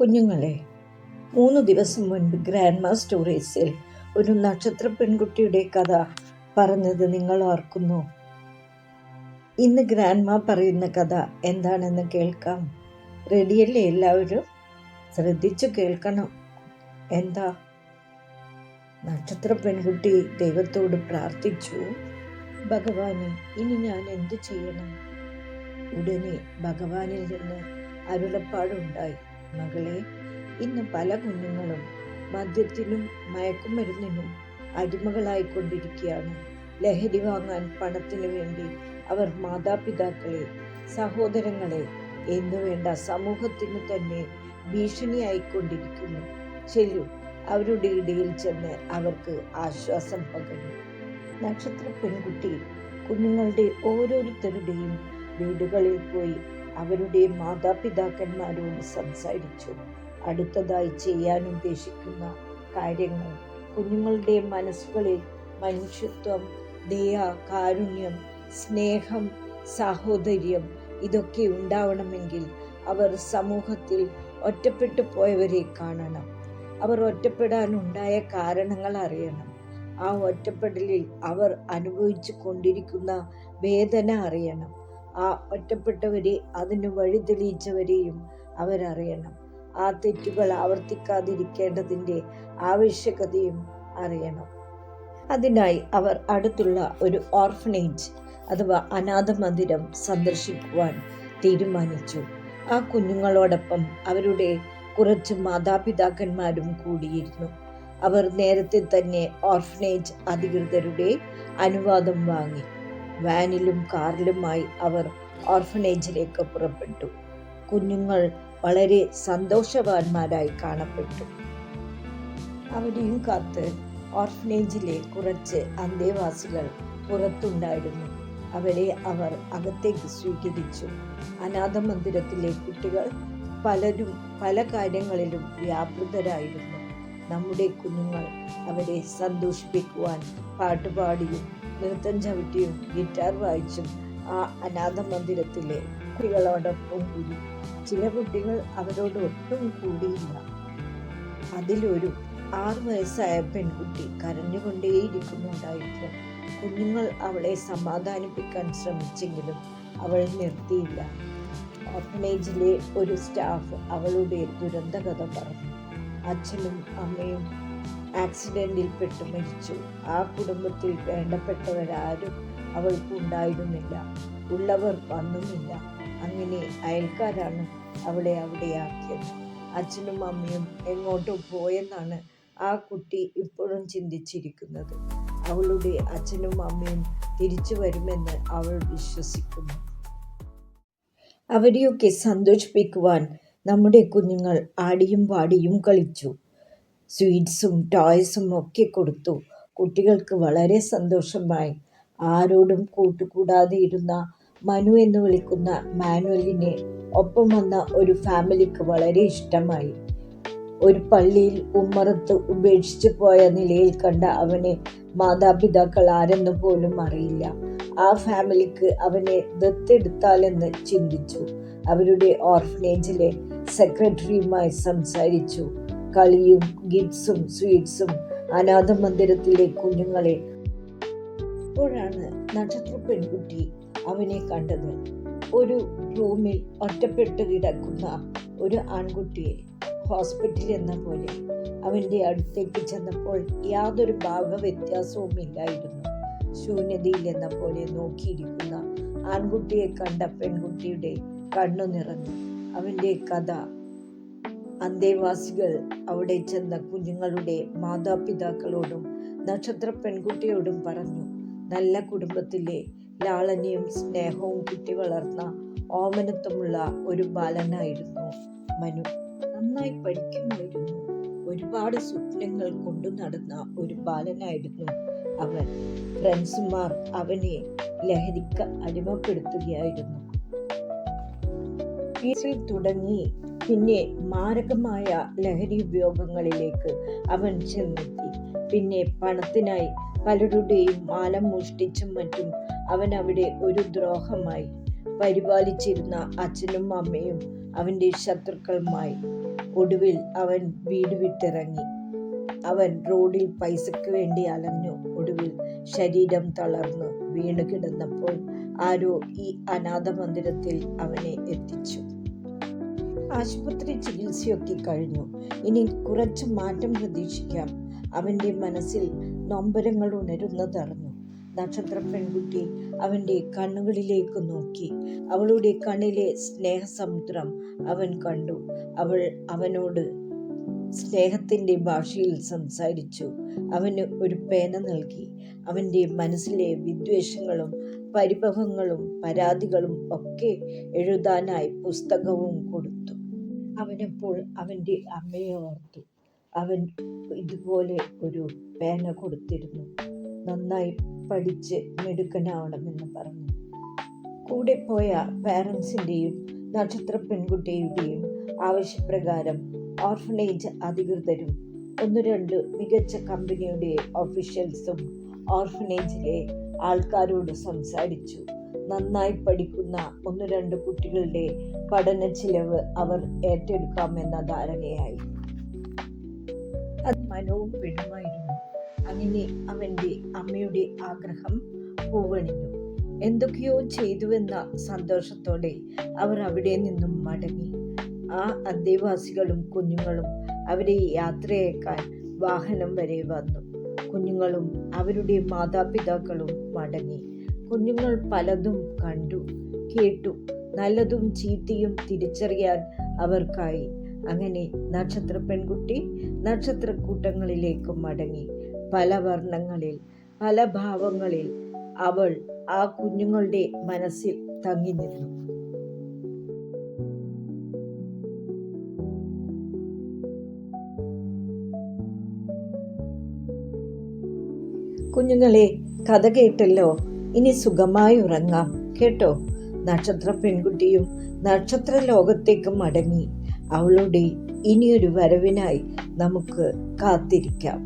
കുഞ്ഞുങ്ങളെ, 3 ദിവസം മുൻപ് ഗ്രാൻഡ്മാ സ്റ്റോറീസിൽ ഒരു നക്ഷത്ര പെൺകുട്ടിയുടെ കഥ പറഞ്ഞത് നിങ്ങൾ ഓർക്കുന്നു. ഇന്ന് ഗ്രാൻഡ്മാ പറയുന്ന കഥ എന്താണെന്ന് കേൾക്കാം. റെഡിയല്ലേ എല്ലാവരും? ശ്രദ്ധിച്ചു കേൾക്കണം. എന്താ? നക്ഷത്ര പെൺകുട്ടി ദൈവത്തോട് പ്രാർത്ഥിച്ചു, ഭഗവാനെ, ഇനി ഞാൻ എന്തു ചെയ്യണം? ഉടനെ ഭഗവാനിൽ നിന്ന് അരുളപ്പാടുണ്ടായി, മകളെ, ഇന്ന് പല കുഞ്ഞുങ്ങളും മദ്യത്തിനും മയക്കുമരുന്നിനും അടിമകളായിക്കൊണ്ടിരിക്കുകയാണ്. ലഹരി വാങ്ങാൻ പണത്തിനു വേണ്ടി അവർ മാതാപിതാക്കളെ, സഹോദരങ്ങളെ എന്നുവേണ്ട സമൂഹത്തിനു തന്നെ ഭീഷണിയായിക്കൊണ്ടിരിക്കുന്നു. ചെല്ലു, അവരുടെ ഇടയിൽ ചെന്ന് അവർക്ക് ആശ്വാസം പകരും. നക്ഷത്ര പെൺകുട്ടി കുഞ്ഞുങ്ങളുടെ ഓരോരുത്തരുടെയും വീടുകളിൽ പോയി അവരുടെ മാതാപിതാക്കന്മാരോട് സംസാരിച്ചു. അടുത്തതായി ചെയ്യാൻ ഉദ്ദേശിക്കുന്ന കാര്യങ്ങൾ. കുഞ്ഞുങ്ങളുടെ മനസ്സുകളിൽ മനുഷ്യത്വം, ദയ, കാരുണ്യം, സ്നേഹം, സാഹോദര്യം ഇതൊക്കെ ഉണ്ടാവണമെങ്കിൽ അവർ സമൂഹത്തിൽ ഒറ്റപ്പെട്ടു പോയവരെ കാണണം. അവർ ഒറ്റപ്പെടാനുണ്ടായ കാരണങ്ങൾ അറിയണം. ആ ഒറ്റപ്പെടലിൽ അവർ അനുഭവിച്ചു കൊണ്ടിരിക്കുന്ന വേദന അറിയണം. ആ ഒറ്റപ്പെട്ടവരെ, അതിന് വഴിതെളിയിച്ചവരെയും അവരറിയണം. ആ തെറ്റുകൾ ആവർത്തിക്കാതിരിക്കേണ്ടതിൻ്റെ ആവശ്യകതയും അറിയണം. അതിനായി അവർ അടുത്തുള്ള ഒരു ഓർഫനേജ് അഥവാ അനാഥ മന്ദിരം സന്ദർശിക്കുവാൻ തീരുമാനിച്ചു. ആ കുഞ്ഞുങ്ങളോടൊപ്പം അവരുടെ കുറച്ച് മാതാപിതാക്കന്മാരും കൂടിയിരുന്നു. അവർ നേരത്തെ തന്നെ ഓർഫനേജ് അധികൃതരുടെ അനുവാദം വാങ്ങി. വാനിലും കാറിലുമായി അവർ ഓർഫനേജിലേക്ക് പുറപ്പെട്ടു. കുഞ്ഞുങ്ങൾ വളരെ സന്തോഷവാന്മാരായി കാണപ്പെട്ടു. അവരെയും കാത്ത് ഓർഫനേജിലെ കുറച്ച് അന്തേവാസികൾ പുറത്തുണ്ടായിരുന്നു. അവരെ അവർ അകത്തേക്ക് സ്വീകരിച്ചു. അനാഥ മന്ദിരത്തിലെ കുട്ടികൾ പലരും പല കാര്യങ്ങളിലും വ്യാപൃതരായിരുന്നു. നമ്മുടെ കുഞ്ഞുങ്ങൾ അവരെ സന്തോഷിപ്പിക്കുവാൻ പാട്ടുപാടിയും നൃത്തം ചവിട്ടിയും ഗിറ്റാർ വായിച്ചും ആ അനാഥ മന്ദിരത്തിലെ കുട്ടികളോടൊപ്പം കൂടി. ചില കുട്ടികൾ അവരോട് ഒട്ടും കൂടിയില്ല. അതിലൊരു 6 വയസ്സായ പെൺകുട്ടി കരഞ്ഞുകൊണ്ടേയിരിക്കുന്നുണ്ടായിരുന്നു. കുഞ്ഞുങ്ങൾ അവളെ സമാധാനിപ്പിക്കാൻ ശ്രമിച്ചെങ്കിലും അവൾ നിർത്തിയില്ല. ഓർഫനേജിലെ ഒരു സ്റ്റാഫ് അവളുടെ ദുരന്തകഥ പറഞ്ഞു. അച്ഛനും അമ്മയും ആക്സിഡന്റിൽ പെട്ട് മരിച്ചു. ആ കുടുംബത്തിൽ വേണ്ടപ്പെട്ടവരാരും അവൾക്ക് ഉണ്ടായിരുന്നില്ല. ഉള്ളവർ വന്നുമില്ല. അങ്ങനെ അയൽക്കാരാണ് അവളെ അവിടെയാക്കിയത്. അച്ഛനും അമ്മയും എങ്ങോട്ടോ പോയെന്നാണ് ആ കുട്ടി ഇപ്പോഴും ചിന്തിച്ചിരിക്കുന്നത്. അവളുടെ അച്ഛനും അമ്മയും തിരിച്ചു വരുമെന്ന് അവൾ വിശ്വസിക്കുന്നു. അവരെയൊക്കെ സന്തോഷിപ്പിക്കുവാൻ നമ്മുടെ കുഞ്ഞുങ്ങൾ ആടിയും പാടിയും കളിച്ചു. സ്വീറ്റ്സും ടോയ്സും ഒക്കെ കൊടുത്തു. കുട്ടികൾക്ക് വളരെ സന്തോഷമായി. ആരോടും കൂട്ടുകൂടാതെ ഇരുന്ന മനു എന്ന് വിളിക്കുന്ന മാനുവലിനെ ഒപ്പം വന്ന ഒരു ഫാമിലിക്ക് വളരെ ഇഷ്ടമായി. ഒരു പള്ളിയിൽ ഉമ്മറത്ത് ഉപേക്ഷിച്ചു പോയ നിലയിൽ കണ്ട അവനെ മാതാപിതാക്കൾ ആരെന്ന് പോലും അറിയില്ല. ആ ഫാമിലിക്ക് അവനെ ദത്തെടുത്താലെന്ന് ചിന്തിച്ചു. അവരുടെ ഓർഫനേജിലെ സെക്രട്ടറിയുമായി സംസാരിച്ചു. കളിയും ഗിഫ്റ്റ്സും സ്വീറ്റ്സും അനാഥ മന്ദിരത്തിലെ കുഞ്ഞുങ്ങളെ. അപ്പോഴാണ് നക്ഷത്ര പെൺകുട്ടി അവനെ കണ്ടത്. ഒരു റൂമിൽ ഒറ്റപ്പെട്ട് കിടക്കുന്ന ഒരു ആൺകുട്ടിയെ. ഹോസ്പിറ്റൽ എന്ന പോലെ അവൻ്റെ അടുത്തേക്ക് ചെന്നപ്പോൾ യാതൊരു ഭാവവ്യത്യാസവും ഇല്ലായിരുന്നു. ശൂന്യതയിൽ എന്ന പോലെ നോക്കിയിരിക്കുന്ന ആൺകുട്ടിയെ കണ്ട പെൺകുട്ടിയുടെ കണ്ണു നിറഞ്ഞു. അവൻ്റെ കഥ അന്തേവാസികൾ അവിടെ ചെന്ന കുഞ്ഞുങ്ങളുടെ മാതാപിതാക്കളോടും നക്ഷത്ര പെൺകുട്ടിയോടും പറഞ്ഞു. നല്ല കുടുംബത്തിലെ ലാളനയും സ്നേഹവും കിട്ടി വളർന്ന ഓമനത്വമുള്ള ഒരു ബാലനായിരുന്നു മനു. നന്നായി പഠിക്കുമായിരുന്നു. ഒരുപാട് സ്വപ്നങ്ങൾ കൊണ്ടു നടന്ന ഒരു ബാലനായിരുന്നു അവൻ. ഫ്രണ്ട്സുമാർ അവനെ ലഹരിക്ക് അടിമപ്പെടുത്തുകയായിരുന്നു. കേസിൽ തുടങ്ങി പിന്നെ മാരകമായ ലഹരി ഉപയോഗങ്ങളിലേക്ക് അവൻ ചെന്നെത്തി. പിന്നെ പണത്തിനായി പലരുടെയും മാല മോഷ്ടിച്ചും മറ്റും അവൻ അവിടെ ഒരു ദ്രോഹമായി. പരിപാലിച്ചിരുന്ന അച്ഛനും അമ്മയും അവൻ്റെ ശത്രുക്കളുമായി. ഒടുവിൽ അവൻ വീട് വിട്ടിറങ്ങി. അവൻ റോഡിൽ പൈസയ്ക്ക് വേണ്ടി അലഞ്ഞു. ഒടുവിൽ ശരീരം തളർന്നു വീണു കിടന്നപ്പോൾ ആരോ ഈ അനാഥ മന്ദിരത്തിൽ അവനെ എത്തിച്ചു. ആശുപത്രി ചികിത്സയൊക്കെ കഴിഞ്ഞു. ഇനി കുറച്ച് മാറ്റം പ്രതീക്ഷിക്കാം. അവൻ്റെ മനസ്സിൽ നൊമ്പരങ്ങൾ ഉണരുന്നതറിഞ്ഞു. നക്ഷത്ര പെൺകുട്ടി അവൻ്റെ കണ്ണുകളിലേക്ക് നോക്കി. അവളുടെ കണ്ണിലെ സ്നേഹസമുദ്രം അവൻ കണ്ടു. അവൾ അവനോട് സ്നേഹത്തിൻ്റെ ഭാഷയിൽ സംസാരിച്ചു. അവന് ഒരു പേന നൽകി. അവൻ്റെ മനസ്സിലെ വിദ്വേഷങ്ങളും പരിഭവങ്ങളും പരാതികളും ഒക്കെ എഴുതാനായി പുസ്തകവും കൊടുത്തു. അവനപ്പോൾ അവൻ്റെ അമ്മയെ ഓർത്തു. അവൻ ഇതുപോലെ ഒരു പേന കൊടുത്തിരുന്നു. നന്നായി പഠിച്ച് മിടുക്കനാവണമെന്ന് പറഞ്ഞു. കൂടെ പോയ പാരൻസിൻ്റെയും നക്ഷത്ര പെൺകുട്ടിയുടെയും ആവശ്യപ്രകാരം ഓർഫനേജ് അധികൃതരും 1-2 മികച്ച കമ്പനിയുടെ ഓഫീഷ്യൽസും ഓർഫനേജിലെ ആൾക്കാരോട് സംസാരിച്ചു. നന്നായി പഠിക്കുന്ന 1-2 കുട്ടികളുടെ പഠന ചിലവ് അവർ ഏറ്റെടുക്കാമെന്ന ധാരണയായി. അത് മനവും പെടുമായിരുന്നു. അങ്ങനെ അവൻ്റെ അമ്മയുടെ ആഗ്രഹം പൂവണിഞ്ഞു. എന്തൊക്കെയോ ചെയ്തുവെന്ന സന്തോഷത്തോടെ അവർ അവിടെ നിന്നും മടങ്ങി. ആ അന്തേവാസികളും കുഞ്ഞുങ്ങളും അവരെ യാത്രയേക്കാൻ വാഹനം വരെ വന്നു. കുഞ്ഞുങ്ങളും അവരുടെ മാതാപിതാക്കളും മടങ്ങി. കുഞ്ഞുങ്ങൾ പലതും കണ്ടു, കേട്ടു. നല്ലതും ചീത്തയും തിരിച്ചറിയാൻ അവർക്കായി. അങ്ങനെ നക്ഷത്ര പെൺകുട്ടി നക്ഷത്രക്കൂട്ടങ്ങളിലേക്ക് മടങ്ങി. പല വർണ്ണങ്ങളിൽ, പല ഭാവങ്ങളിൽ അവൾ ആ കുഞ്ഞുങ്ങളുടെ മനസ്സിൽ തങ്ങി നിന്നു. കുഞ്ഞുങ്ങളെ, കഥ കേട്ടല്ലോ. ഇനി സുഖമായി ഉറങ്ങാം കേട്ടോ. നക്ഷത്ര പെൺകുട്ടിയും നക്ഷത്ര ലോകത്തേക്ക് മടങ്ങി. അവളുടെ ഇനിയൊരു വരവിനായി നമുക്ക് കാത്തിരിക്കാം.